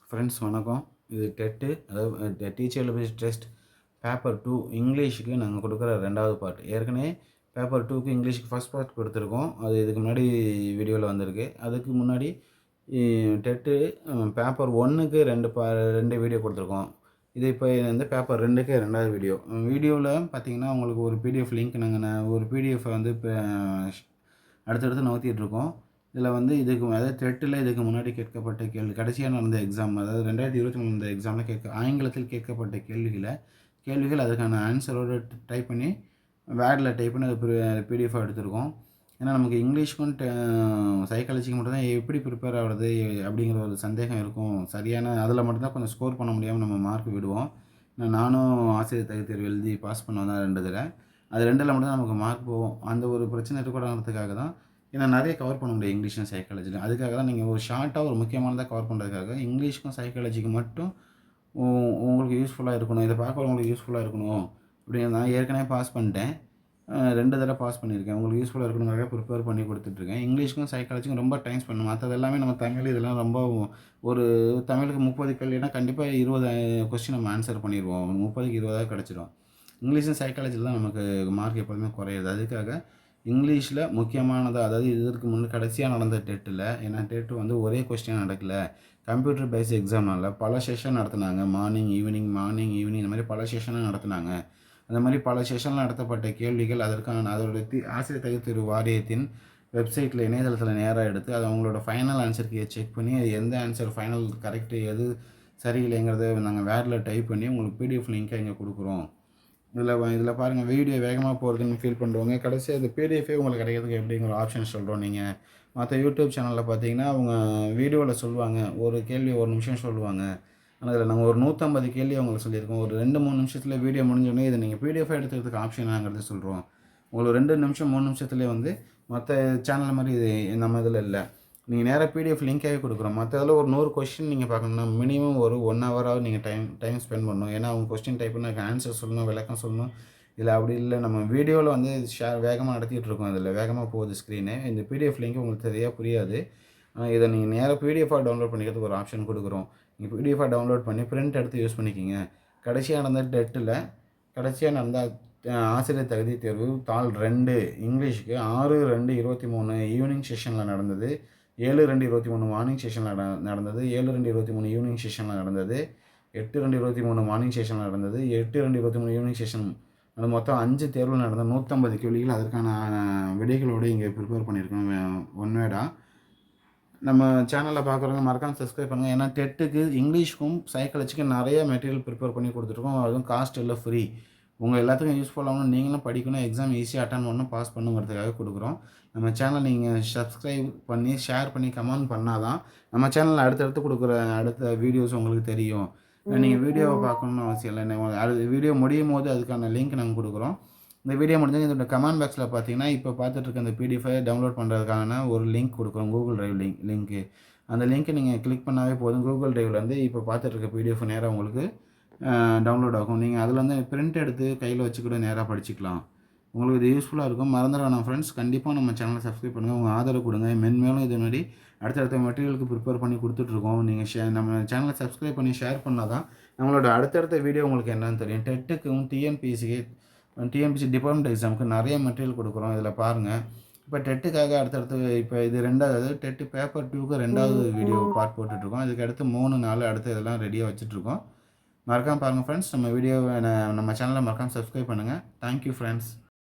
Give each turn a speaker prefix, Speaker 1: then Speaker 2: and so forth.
Speaker 1: Friends வணக்கம். இது TET அதாவது டீச்சர் லிபரேஷன் டெஸ்ட் பேப்பர் 2 இங்கிலீஷுக்கு நாங்கள் கொடுக்குற 2வது பார்ட். ஏற்கனவே பேப்பர் 2க்கு இங்கிலீஷுக்கு ஃபஸ்ட் பார்ட் கொடுத்துருக்கோம். அது இதுக்கு முன்னாடி வீடியோவில் வந்திருக்கு. அதுக்கு முன்னாடி டெட்டு பேப்பர் 1க்கு 2 வீடியோ கொடுத்துருக்கோம். இது இப்போ வந்து பேப்பர் 2க்கு 2வது வீடியோ. வீடியோவில் பார்த்தீங்கன்னா உங்களுக்கு ஒரு பிடிஎஃப் லிங்க் நான் ஒரு பிடிஎஃப் வந்து இப்போ அடுத்தடுத்து நகர்த்திட்டுருக்கோம். இதில் வந்து அதாவது டெட்டில் இதுக்கு முன்னாடி கேட்கப்பட்ட கடைசியாக நடந்த எக்ஸாம், அதாவது 2023 நடந்த எக்ஸாமில் ஆங்கிலத்தில் கேட்கப்பட்ட கேள்விகள் அதுக்கான ஆன்சரோடு டைப் பண்ணி வேர்டில் டைப் பண்ணி அது பிடிஎஃபாக எடுத்திருக்கோம். ஏன்னா நமக்கு இங்கிலீஷ்க்கும் சைக்காலஜிக்கு மட்டும்தான் எப்படி ப்ரிப்பேர் ஆகிறது அப்படிங்கிற ஒரு சந்தேகம் இருக்கும். அதில் மட்டும்தான் கொஞ்சம் ஸ்கோர் பண்ண முடியாமல் நம்ம மார்க் விடுவோம். நானும் ஆசிரியர் தகுதி தேர்வு எழுதி பாஸ் பண்ண தான் 2 இதில். அது 2ல் மட்டும்தான் நமக்கு மார்க் போகும். அந்த ஒரு பிரச்சனை இருக்கக்கூடாதுன்றதுக்காக தான். ஏன்னா நிறைய கவர் பண்ண முடியும் இங்கிலீஷும் சைக்காலஜிலும். அதுக்காக தான் நீங்கள் ஒரு ஷார்ட்டாக ஒரு முக்கியமானதாக கவர் பண்ணுறதுக்காக இங்கிலீஷுக்கும் சைக்காலஜிக்கும் மட்டும் உங்களுக்கு யூஸ்ஃபுல்லாக இருக்கணும், இதை பார்க்க உங்களுக்கு யூஸ்ஃபுல்லாக இருக்கணும் அப்படின்னு நான் ஏற்கனவே பாஸ் பண்ணிட்டேன். 2 தடவை பாஸ் பண்ணியிருக்கேன். உங்களுக்கு யூஸ்ஃபுல்லாக இருக்கணுங்கிறத ப்ரிப்பேர் பண்ணி கொடுத்துட்ருக்கேன். இங்கிலீஷுக்கும் சைக்காலஜிக்கும் ரொம்ப டைம் ஸ்பெண்ட் மற்றது எல்லாமே நம்ம தமிழ் இதெல்லாம் ரொம்ப ஒரு தமிழுக்கு 30 கேள்வினா கண்டிப்பாக 20 கொஸ்டின் நம்ம ஆன்சர் பண்ணிடுவோம். 30க்கு 20 கிடச்சிடும். இங்கிலீஷும் சைக்காலஜியில் தான் நமக்கு மார்க் எப்போதுமே குறையுது. அதுக்காக இங்கிலீஷில் முக்கியமானதாக, அதாவது இதற்கு முன்னே கடைசியாக நடந்த டெட்டில், ஏன்னா டெட்டு வந்து ஒரே கொஸ்டின் நடக்கல, கம்ப்யூட்டர் பேஸ் எக்ஸாம்னால பல செஷன் நடத்துனாங்க. மார்னிங் ஈவினிங் இந்த மாதிரி பல செஷனாக நடத்துனாங்க. அந்த மாதிரி பல செஷனில் நடத்தப்பட்ட கேள்விகள் அதோட ஆசிரியர் தகுதி தேர்வு வாரியத்தின் வெப்சைட்டில் இணையதளத்தில் நேராக எடுத்து அதை அவங்களோட ஃபைனல் ஆன்சருக்கு செக் பண்ணி அது எந்த ஆன்சர் ஃபைனல் கரெக்டு எது சரியில்லைங்கிறத நாங்கள் வேர்டில் டைப் பண்ணி உங்களுக்கு பிடிஎஃப் லிங்க்கை இங்கே கொடுக்குறோம். இதில் பாருங்கள், வீடியோ வேகமாக போகிறதுன்னு ஃபீல் பண்ணுறவங்க கடைசியாக இந்த பிடிஎஃபே உங்களுக்கு கிடைக்கிறதுக்கு எப்படிங்கிற ஆப்ஷன் சொல்கிறோம். நீங்கள் மற்ற யூடியூப் சேனலில் பார்த்தீங்கன்னா அவங்க வீடியோவில் சொல்லுவாங்க, ஒரு கேள்வி 1 நிமிஷம் சொல்லுவாங்க. ஆனால் இதில் நாங்கள் ஒரு 150 கேள்வி அவங்களுக்கு சொல்லியிருக்கோம். ஒரு 2-3 நிமிஷத்தில் வீடியோ முடிஞ்சோடனே இதை நீங்கள் பிடிஎஃபாக எடுத்துக்கிறதுக்கு ஆப்ஷனாங்கிறது சொல்கிறோம். உங்களுக்கு 2 நிமிஷம் 3 நிமிஷத்துலேயே வந்து மற்ற சேனல் மாதிரி இது நம்ம இதில் இல்லை. நீங்கள் நேராக பிடிஎஃப் லிங்காகவே கொடுக்குறோம். மற்ற இதில் ஒரு 100 கொஸ்டின் நீங்கள் பார்க்கணுன்னா மினிமம் ஒரு 1 ஹவராவது நீங்கள் டைம் ஸ்பெண்ட் பண்ணணும். ஏன்னா அவங்க கொஸ்டின் டைப் பண்ணி ஆன்சர் சொல்லணும், விளக்கம் சொல்லணும். இதில் அப்படி இல்லை, நம்ம வீடியோவில் வந்து வேகமாக நடத்திட்டு இருக்கோம். இதில் வேகமாக போகுது ஸ்க்ரீனு. இந்த பிடிஎஃப் லிங்க் உங்களுக்கு சரியாக புரியாது. இதை நீங்கள் நேராக பிடிஎஃபாக டவுன்லோட் பண்ணிக்கிறதுக்கு ஒரு ஆப்ஷன் கொடுக்குறோம். நீங்கள் பிடிஎஃபாக டவுன்லோட் பண்ணி பிரிண்ட் எடுத்து யூஸ் பண்ணிக்கிங்க. கடைசியாக நடந்த ஆசிரியர் தகுதி தேர்வு தாள் 2 இங்கிலீஷுக்கு 6/2/23 ஈவினிங் செஷனில் நடந்தது. 7/2/23 மார்னிங் செஷனில் நடந்தது. 7/2/23 ஈவினிங் செஷனில் நடந்தது. 8/2/23 மார்னிங் செஷனில் நடந்தது. 8/2/23 ஈவினிங் செஷன். அது மொத்தம் 5 தேர்வு நடந்த 150 கேள்விகள். அதற்கான விடைகளோடு இங்கே ப்ரிப்பேர் பண்ணியிருக்கோம் ஒன் வேர்டாக. நம்ம சேனலில் பார்க்குறவங்க மறக்காமல் சப்ஸ்கிரைப் பண்ணுங்கள். ஏன்னா டெட்டுக்கு இங்கிலீஷுக்கும் சைக்காலஜிக்கும் நிறைய மெட்டீரியல் ப்ரிப்பேர் பண்ணி கொடுத்துருக்கோம். அதுவும் காஸ்ட் இல்லை, ஃப்ரீ. உங்கள் எல்லாத்துக்கும் யூஸ்ஃபுல்லாகணும், நீங்களும் படிக்கணும், எக்ஸாம் ஈஸியாக அட்டன் பண்ணணும், பாஸ் பண்ணுங்கிறதுக்காக கொடுக்குறோம். நம்ம சேனல் நீங்கள் சப்ஸ்கிரைப் பண்ணி ஷேர் பண்ணி கமெண்ட் பண்ணால் தான் நம்ம சேனலில் அடுத்தடுத்து கொடுக்குற அடுத்த வீடியோஸ் உங்களுக்கு தெரியும். நீங்கள் வீடியோவை பார்க்கணுன்னு அவசியம் இல்லை. அது வீடியோ முடியும் போது அதுக்கான லிங்க் நாங்கள் கொடுக்குறோம். இந்த வீடியோ முடிஞ்சது இதோட கமெண்ட் பாக்ஸில் பார்த்தீங்கன்னா இப்போ பார்த்துட்ருக்க இந்த பிடிஎஃபை டவுன்லோட் பண்ணுறதுக்கான ஒரு லிங்க் கொடுக்குறோம், கூகுள் ட்ரைவ் லிங்க்கு. அந்த லிங்க்கை நீங்கள் கிளிக் பண்ணாவே போதும். கூகுள் ட்ரைவ்லேருந்து இப்போ பார்த்துட்ருக்க பிடிஎஃப் நேராக உங்களுக்கு டவுன்லோட் ஆகும். நீங்கள் அதில் வந்து பிரிண்ட் எடுத்து கையில் வச்சு கூட நேராக படிச்சுக்கலாம். உங்களுக்கு இது யூஸ்ஃபுல்லாக இருக்கும். மறந்துட வேணாம் ஃப்ரெண்ட்ஸ், கண்டிப்பாக நம்ம சேனலை சப்ஸ்கிரைப் பண்ணுங்கள், உங்கள் ஆதரவு கொடுங்க. மென்மேலும் இது மாதிரி அடுத்தடுத்த மெட்டீரியலுக்கு ப்ரிப்பேர் பண்ணி கொடுத்துட்ருக்கோம். நீங்கள் நம்ம சேனலை சப்ஸ்கிரைப் பண்ணி ஷேர் பண்ணால் தான் நம்மளோட அடுத்தடுத்த வீடியோ உங்களுக்கு என்னன்னு தெரியும். டெட்டுக்கும் டிஎன்பிசி டிபார்ட்மெண்ட் எக்ஸாமுக்கு நிறைய மெட்டீரியல் கொடுக்குறோம். இதில் பாருங்கள், இப்போ டெட்டுக்காக அடுத்தடுத்து இப்போ இது 2வது டெட்டு பேப்பர் 2க்கு 2வது வீடியோ பார்ட் போட்டுட்ருக்கோம். இதுக்கு அடுத்து 3, 4 அடுத்து இதெல்லாம் ரெடியாக வச்சுட்ருக்கோம். மறக்காமல் பாருங்கள் ஃப்ரெண்ட்ஸ். நம்ம சேனலை மறக்காமல் சப்ஸ்கிரைப் பண்ணுங்கள். Thank you friends.